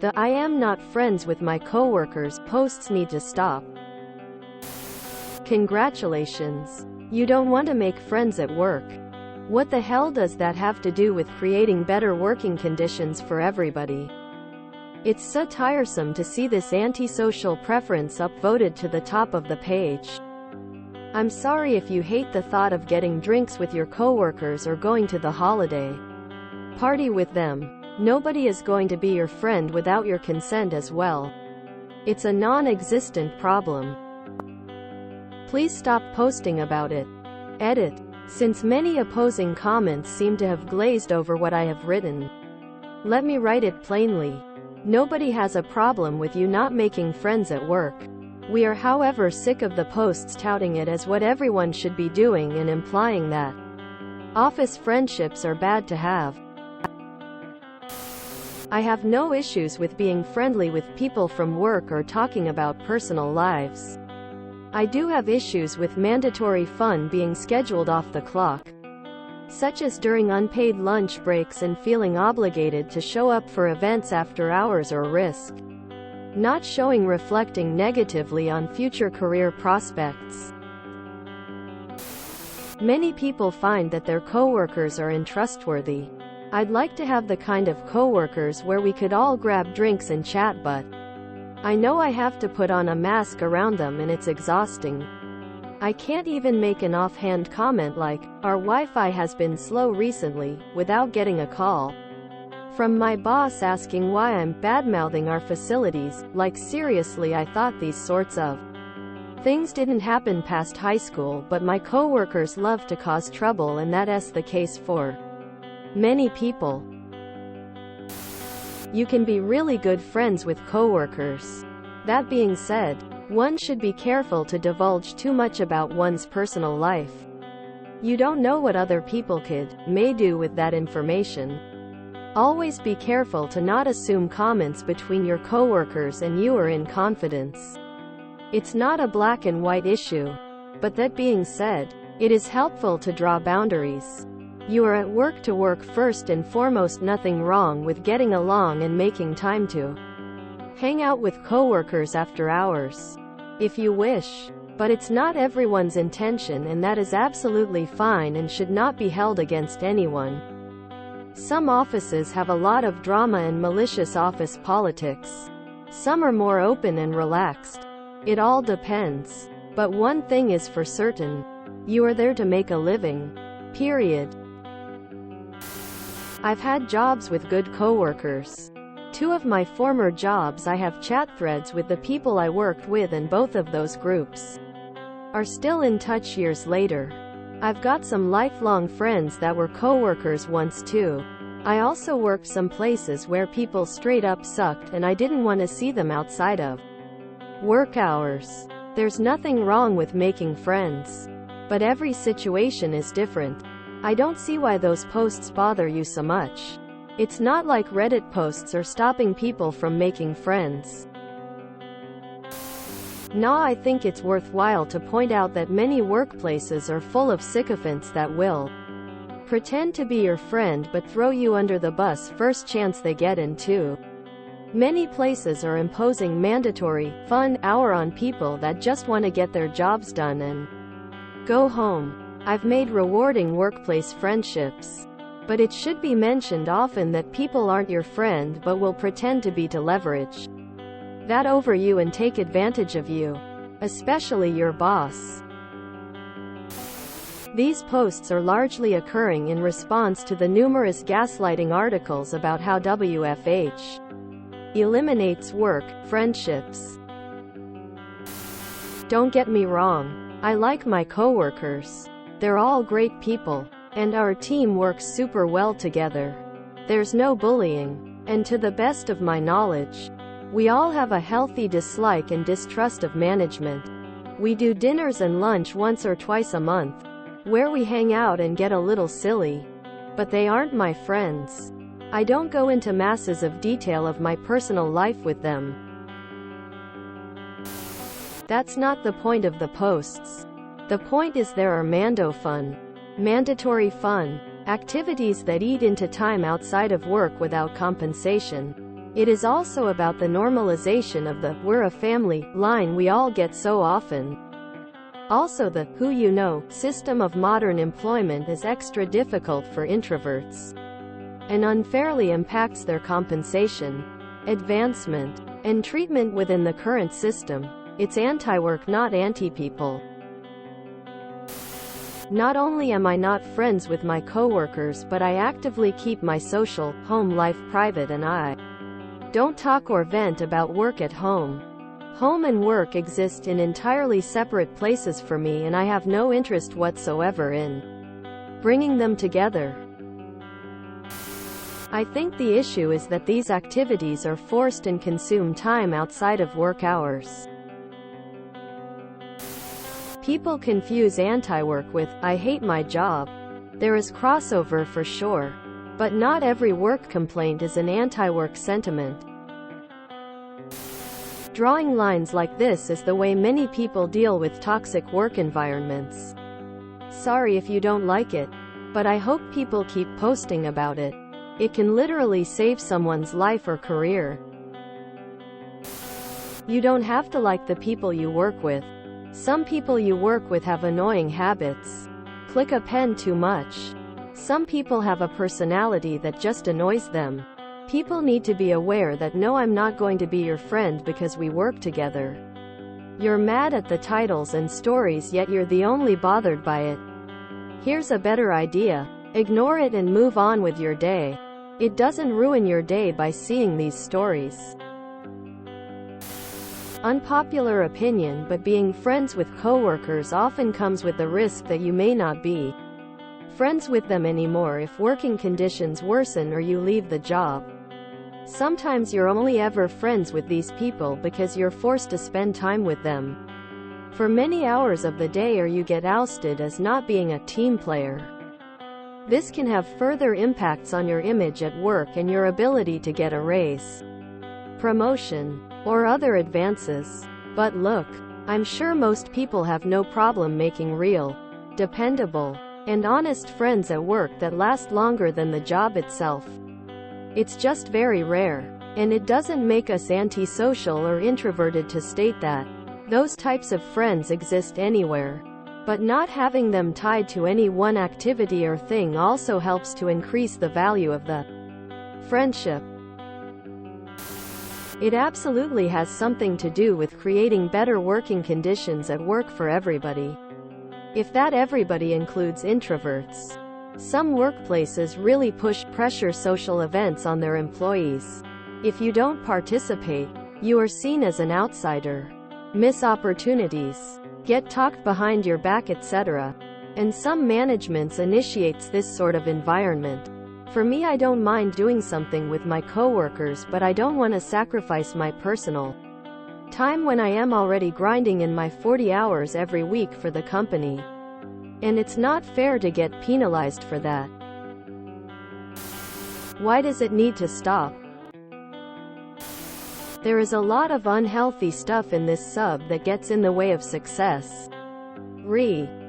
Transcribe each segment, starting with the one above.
The "I am not friends with my coworkers" posts need to stop. Congratulations. You don't want to make friends at work. What the hell does that have to do with creating better working conditions for everybody? It's so tiresome to see this antisocial preference upvoted to the top of the page. I'm sorry if you hate the thought of getting drinks with your coworkers or going to the holiday party with them. Nobody is going to be your friend without your consent as well. It's a non-existent problem. Please stop posting about it. Edit. Since many opposing comments seem to have glazed over what I have written, let me write it plainly. Nobody has a problem with you not making friends at work. We are, however, sick of the posts touting it as what everyone should be doing and implying that office friendships are bad to have. I have no issues with being friendly with people from work or talking about personal lives. I do have issues with mandatory fun being scheduled off the clock, such as during unpaid lunch breaks and feeling obligated to show up for events after hours or risk not showing, reflecting negatively on future career prospects. Many people find that their coworkers are untrustworthy. I'd like to have the kind of coworkers where we could all grab drinks and chat, but I know I have to put on a mask around them and it's exhausting. I can't even make an offhand comment like, "Our Wi-Fi has been slow recently," without getting a call from my boss asking why I'm badmouthing our facilities. Like, seriously, I thought these sorts of things didn't happen past high school, but my coworkers love to cause trouble, and that's the case for many people. You can be really good friends with coworkers. That being said, one should be careful to divulge too much about one's personal life. You don't know what other people may do with that information. Always be careful to not assume comments between your coworkers and you are in confidence. It's not a black and white issue. But that being said, it is helpful to draw boundaries. You are at work to work first and foremost. Nothing wrong with getting along and making time to hang out with coworkers after hours, if you wish. But it's not everyone's intention, and that is absolutely fine and should not be held against anyone. Some offices have a lot of drama and malicious office politics. Some are more open and relaxed. It all depends. But one thing is for certain. You are there to make a living. Period. I've had jobs with good coworkers. 2 of my former jobs I have chat threads with the people I worked with, and both of those groups are still in touch years later. I've got some lifelong friends that were coworkers once too. I also worked some places where people straight up sucked and I didn't want to see them outside of work hours. There's nothing wrong with making friends. But every situation is different. I don't see why those posts bother you so much. It's not like Reddit posts are stopping people from making friends. Nah, I think it's worthwhile to point out that many workplaces are full of sycophants that will pretend to be your friend but throw you under the bus first chance they get in too. Many places are imposing mandatory fun hour on people that just want to get their jobs done and go home. I've made rewarding workplace friendships. But it should be mentioned often that people aren't your friend but will pretend to be to leverage that over you and take advantage of you, especially your boss. These posts are largely occurring in response to the numerous gaslighting articles about how WFH eliminates work friendships. Don't get me wrong, I like my coworkers. They're all great people, and our team works super well together. There's no bullying, and to the best of my knowledge, we all have a healthy dislike and distrust of management. We do dinners and lunch once or twice a month, where we hang out and get a little silly. But they aren't my friends. I don't go into masses of detail of my personal life with them. That's not the point of the posts. The point is there are mandatory fun activities that eat into time outside of work without compensation. It is also about the normalization of the "we're a family" line we all get so often. Also, the "who you know" system of modern employment is extra difficult for introverts and unfairly impacts their compensation, advancement, and treatment within the current system. It's anti-work, not anti-people. Not only am I not friends with my coworkers, but I actively keep my social, home life private, and I don't talk or vent about work at home. Home and work exist in entirely separate places for me, and I have no interest whatsoever in bringing them together. I think the issue is that these activities are forced and consume time outside of work hours. People confuse anti-work with "I hate my job." There is crossover for sure, but not every work complaint is an anti-work sentiment. Drawing lines like this is the way many people deal with toxic work environments. Sorry if you don't like it, but I hope people keep posting about it. It can literally save someone's life or career. You don't have to like the people you work with. Some people you work with have annoying habits. Click a pen too much. Some people have a personality that just annoys them. People need to be aware that no, I'm not going to be your friend because we work together. You're mad at the titles and stories, yet you're the only bothered by it. Here's a better idea. Ignore it and move on with your day. It doesn't ruin your day by seeing these stories. Unpopular opinion, but being friends with coworkers often comes with the risk that you may not be friends with them anymore if working conditions worsen or you leave the job. Sometimes you're only ever friends with these people because you're forced to spend time with them for many hours of the day, or you get ousted as not being a team player. This can have further impacts on your image at work and your ability to get a raise, promotion, or other advances. But look, I'm sure most people have no problem making real, dependable, and honest friends at work that last longer than the job itself. It's just very rare, and it doesn't make us antisocial or introverted to state that. Those types of friends exist anywhere. But not having them tied to any one activity or thing also helps to increase the value of the friendship. It absolutely has something to do with creating better working conditions at work for everybody. If that everybody includes introverts. Some workplaces really pressure social events on their employees. If you don't participate, you are seen as an outsider, miss opportunities, get talked behind your back, etc. And some managements initiates this sort of environment. For me, I don't mind doing something with my coworkers, but I don't want to sacrifice my personal time when I am already grinding in my 40 hours every week for the company. And it's not fair to get penalized for that. Why does it need to stop? There is a lot of unhealthy stuff in this sub that gets in the way of success.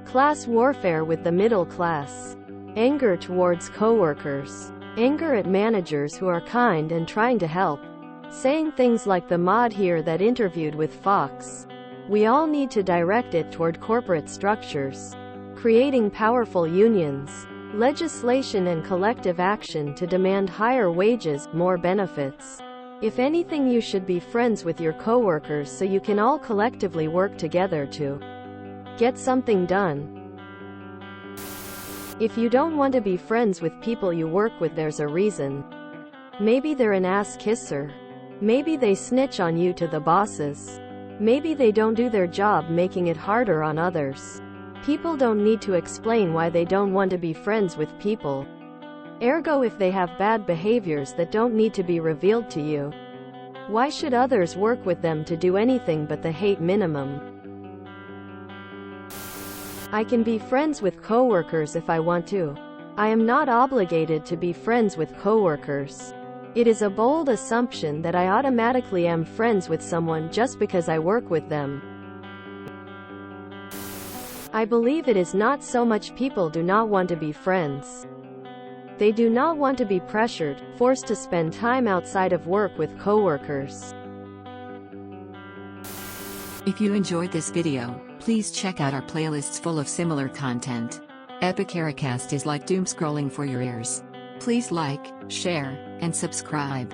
Class warfare with the middle class. Anger towards coworkers. Anger at managers who are kind and trying to help. Saying things like the mod here that interviewed with Fox. We all need to direct it toward corporate structures. Creating powerful unions. Legislation and collective action to demand higher wages, more benefits. If anything, you should be friends with your coworkers so you can all collectively work together to get something done. If you don't want to be friends with people you work with, there's a reason. Maybe they're an ass kisser. Maybe they snitch on you to the bosses. Maybe they don't do their job, making it harder on others. People don't need to explain why they don't want to be friends with people. Ergo, if they have bad behaviors that don't need to be revealed to you, why should others work with them to do anything but the hate minimum? I can be friends with coworkers if I want to. I am not obligated to be friends with coworkers. It is a bold assumption that I automatically am friends with someone just because I work with them. I believe it is not so much people do not want to be friends. They do not want to be pressured, forced to spend time outside of work with coworkers. If you enjoyed this video, please check out our playlists full of similar content. Epicaricast is like doom scrolling for your ears. Please like, share, and subscribe.